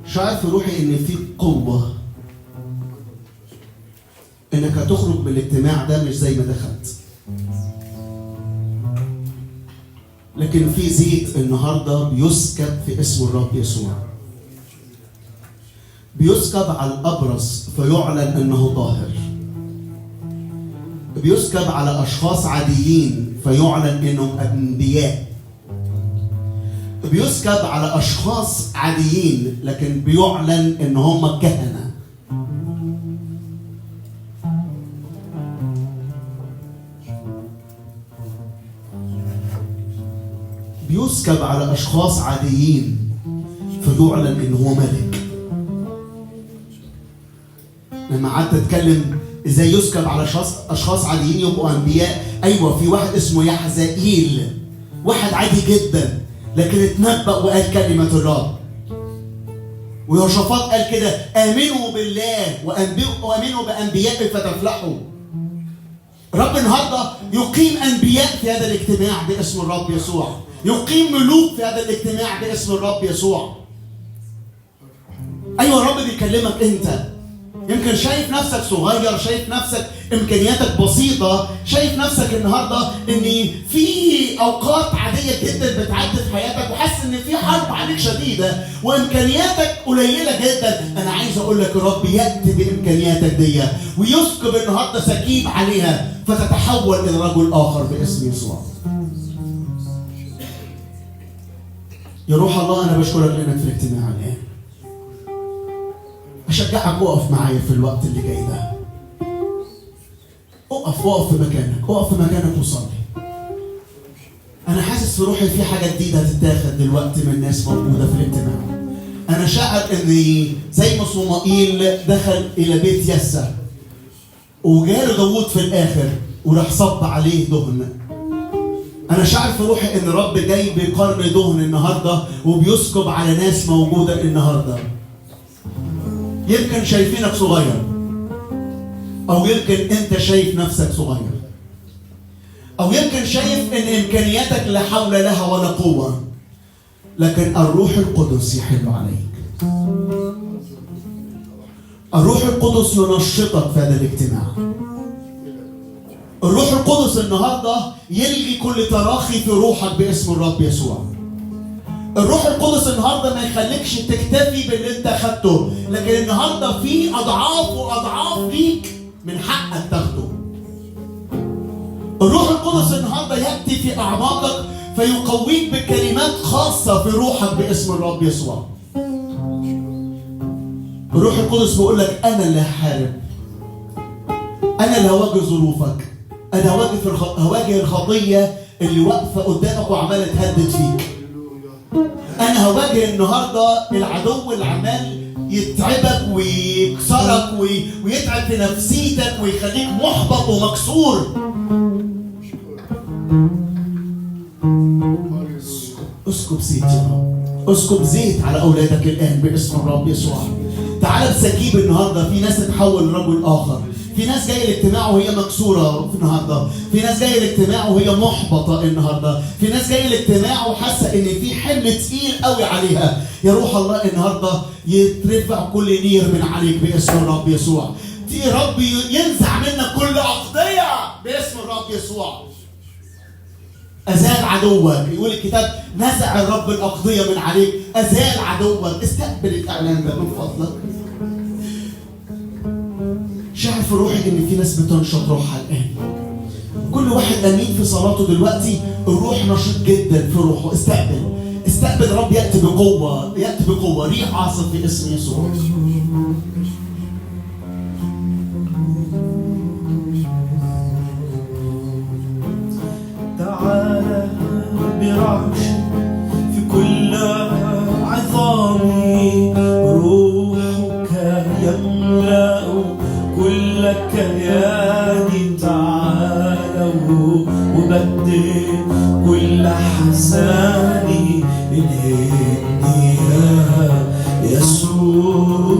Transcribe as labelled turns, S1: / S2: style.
S1: شعر في روحي ان في قوة انك هتخرج من الاجتماع ده مش زي ما دخلت، لكن في زيت النهارده بيسكب في اسم الرب يسوع، بيسكب على الابرص فيعلن انه طاهر، بيسكب على اشخاص عاديين فيعلن انهم انبياء، بيسكب على اشخاص عاديين لكن بيعلن ان هم كهنة. بيسكب على اشخاص عاديين فيعلن ان هو ملك. لما قعدت اتكلم ازاي يسكب على اشخاص عاديين يبقوا انبياء، ايوه في واحد اسمه يحزائيل، واحد عادي جدا لكن اتنبأ وقال كلمة الرب. ويهوشافاط قال كده: آمنوا بالله وآمنوا بأنبيائه فتفلحوا. رب النهارده يقيم أنبياء في هذا الاجتماع باسم الرب يسوع، يقيم ملوك في هذا الاجتماع باسم الرب يسوع. أيوة الرب بيكلمك أنت، يمكن شايف نفسك صغير، شايف نفسك امكانياتك بسيطه، شايف نفسك النهارده ان في اوقات عاديه جدا بتعدي في حياتك وحاسس ان في حرب عليك شديده وامكانياتك قليله جدا. انا عايز اقول لك الرب ياتي بامكانياتك دي ويسكب النهارده سكيب عليها فتتحول الى رجل اخر باسم يسوع. يا روح الله انا بشكرك لانك في الاجتماع الان. أشجعك وقف معايا في الوقت اللي جاي ده. اقف في مكانك، اقف في مكانك وصلي. أنا حاسس في روحي في حاجة جديدة هتتاخد دلوقتي من ناس موجودة في الاجتماع. أنا شاعر إن زي ما صموئيل دخل إلى بيت يسى وجاله داوود في الآخر وراح صب عليه دهن. أنا شاعر في روحي إن الرب جاي بقرن دهن النهارده وبيسكب على ناس موجودة النهارده. يمكن شايفينك صغير، او يمكن انت شايف نفسك صغير، او يمكن شايف ان امكانياتك لا حول لها ولا قوة، لكن الروح القدس يحل عليك. الروح القدس ينشطك في هذا الاجتماع. الروح القدس النهارده يلغي كل تراخي في روحك باسم الرب يسوع. الروح القدس النهارده ما يخليكش تكتفي باللي انت اخدته، لكن النهارده في اضعاف واضعاف ليك من حقك تاخده. الروح القدس النهارده ياتي في اعماقك فيقويك بكلمات خاصه في روحك باسم الرب يسوع. الروح القدس بيقول لك انا اللي هحارب، انا اللي هواجه ظروفك، انا هواجه الخطيه اللي واقفه قدامك وعماله تهدد فيك. أنا هواجه النهارده العدو اللي عمال يتعبك ويكسرك ويتعب في نفسيتك ويخليك محبط ومكسور. اسكب زيت يا رب، اسكب زيت على أولادك الآن باسم الرب يسوع. تعال بسكيب النهارده. في ناس تتحول لرجل آخر، في ناس جايه الاجتماع وهي مكسوره في النهارده، في ناس جايه الاجتماع وهي محبطه النهارده، في ناس جايه الاجتماع وحاسه ان في حمل تقيل قوي عليها. يا روح الله النهارده يترفع كل نير من عليك باسم الرب يسوع. يا رب ينزع منك كل اقضيه باسم الرب يسوع. ازال عدوك، يقول الكتاب نزع الرب الاقضيه من عليك، ازال عدوك. استقبل الاعلان ده من فضلك. شاعر في روحي ان في ناس بتنشط روحها الان. كل واحد امين في صلاته دلوقتي الروح نشيط جدا في روحه. استقبل الرب ياتي بقوه، ريح عاصف في اسم يسوع.
S2: تعالى برعش في كل عظامي، روحك يملأ كل كياني. تعالوا وبدل كل حزاني، إلهي يا يسوع.